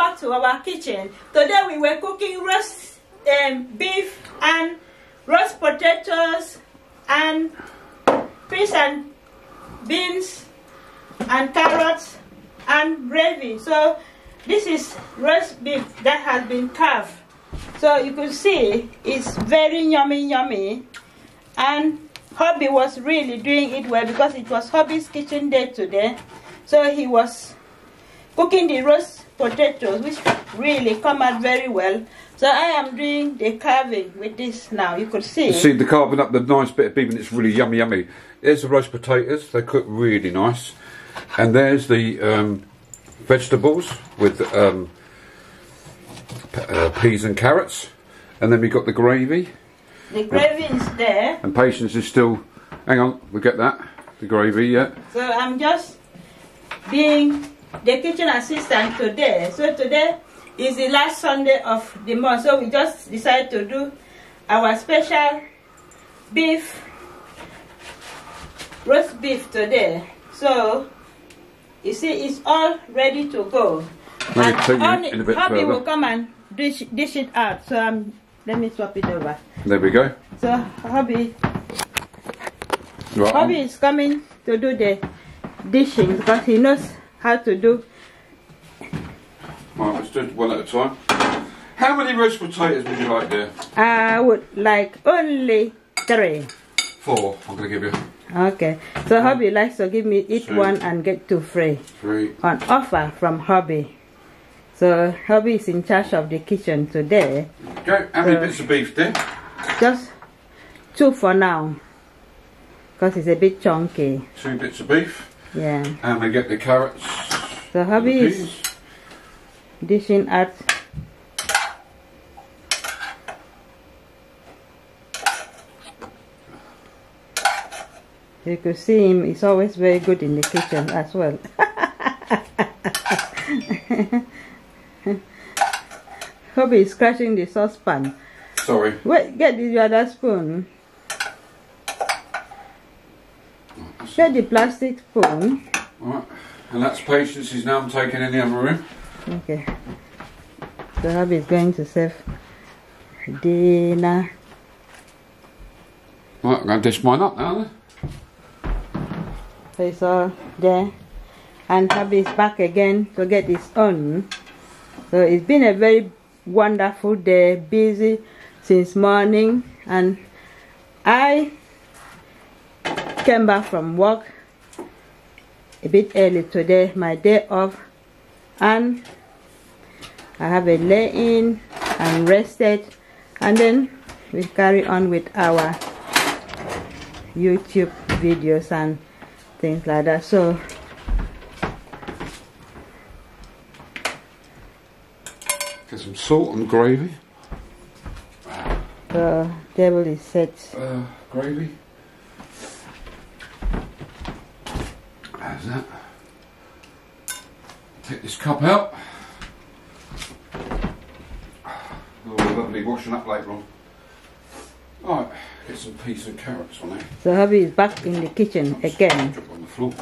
back to our kitchen. Today we were cooking roast beef and roast potatoes and fish and beans and carrots and gravy. So this is roast beef that has been carved. So you can see it's very yummy, and hubby was really doing it well because it was hubby's kitchen day today. So he was cooking the roast potatoes, which really come out very well. So I am doing the carving with this now. You could see. You see the carving up the nice bit of beef, and it's really yummy. There's the roast potatoes. They cook really nice. And there's the vegetables with peas and carrots. And then we got the gravy. The gravy is there. And Patience is still. Hang on, we get that. The gravy, yeah. So I'm just being the kitchen assistant today. So today is the last Sunday of the month, so we just decided to do our special roast beef today. So you see it's all ready to go. And hubby will come and dish it out. So let me swap it over. There we go. So hubby is coming to do the dishing because he knows how to do. Right, let's do it one at a time. How many roast potatoes would you like there? I would like only 3. 4, I'm going to give you. Okay, so hubby likes to give me each 2, one and get 2 free. 3. On offer from hubby. So hubby is in charge of the kitchen today. Okay, how many bits of beef there? Just 2 for now. Because it's a bit chunky. 2 bits of beef. Yeah. And we get the carrots. So hubby is dishing out. You could see him, he's always very good in the kitchen as well. Hubby is scratching the saucepan. Sorry. Wait, get the other spoon. Get the plastic spoon. Alright, and that's Patience. Is now taken in the other room. Okay. So hubby is going to serve dinner. Right, I'm going to dish mine up now then. So it's all there. And hubby is back again to get his own. So it's been a very wonderful day, busy since morning, and I came back from work a bit early today, my day off, and I have a lay-in and rested, and then we carry on with our YouTube videos and things like that. So get some salt and gravy. the table is set. Gravy. How's that? Take this cup out. Oh, lovely washing up later on. Alright, get some peas and carrots on there. So hubby is back in the kitchen again. Drop on the floor.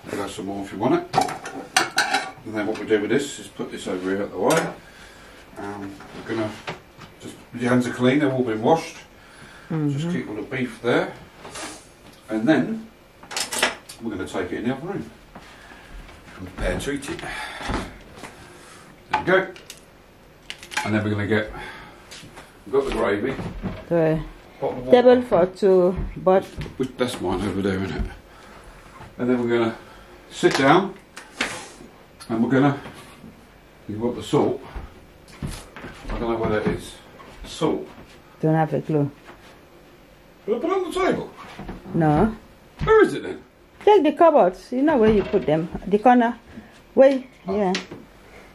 I'll go some more if you want it. And then what we do with this is put this over here at the way. We're gonna just, your hands are clean, they've all been washed. Just keep all the beef there. And then we're going to take it in the other room and prepare to eat it. There we go. And then we're going to get, we've got the gravy. The table for 2, but that's mine over there, isn't it? And then we're going to sit down and we're going to, you want the salt. I don't know where that is. Salt. don't have a clue. Will I put it on the table? No. Where is it then? Take the cupboards. You know where you put them. The corner. Where? Yeah.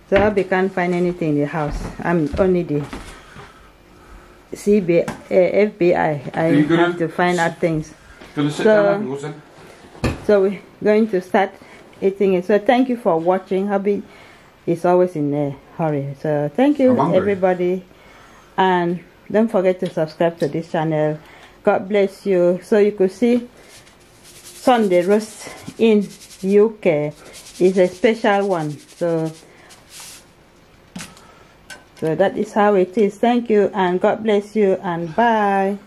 So hubby can't find anything in the house. I'm only the FBI. I have to find out things. Gonna sit down afterwards then? So we're going to start eating it. So thank you for watching. Hubby is always in a hurry. So thank you everybody, and don't forget to subscribe to this channel. God bless you. So you could see Sunday roast in UK is a special one. So that is how it is. Thank you and God bless you and bye.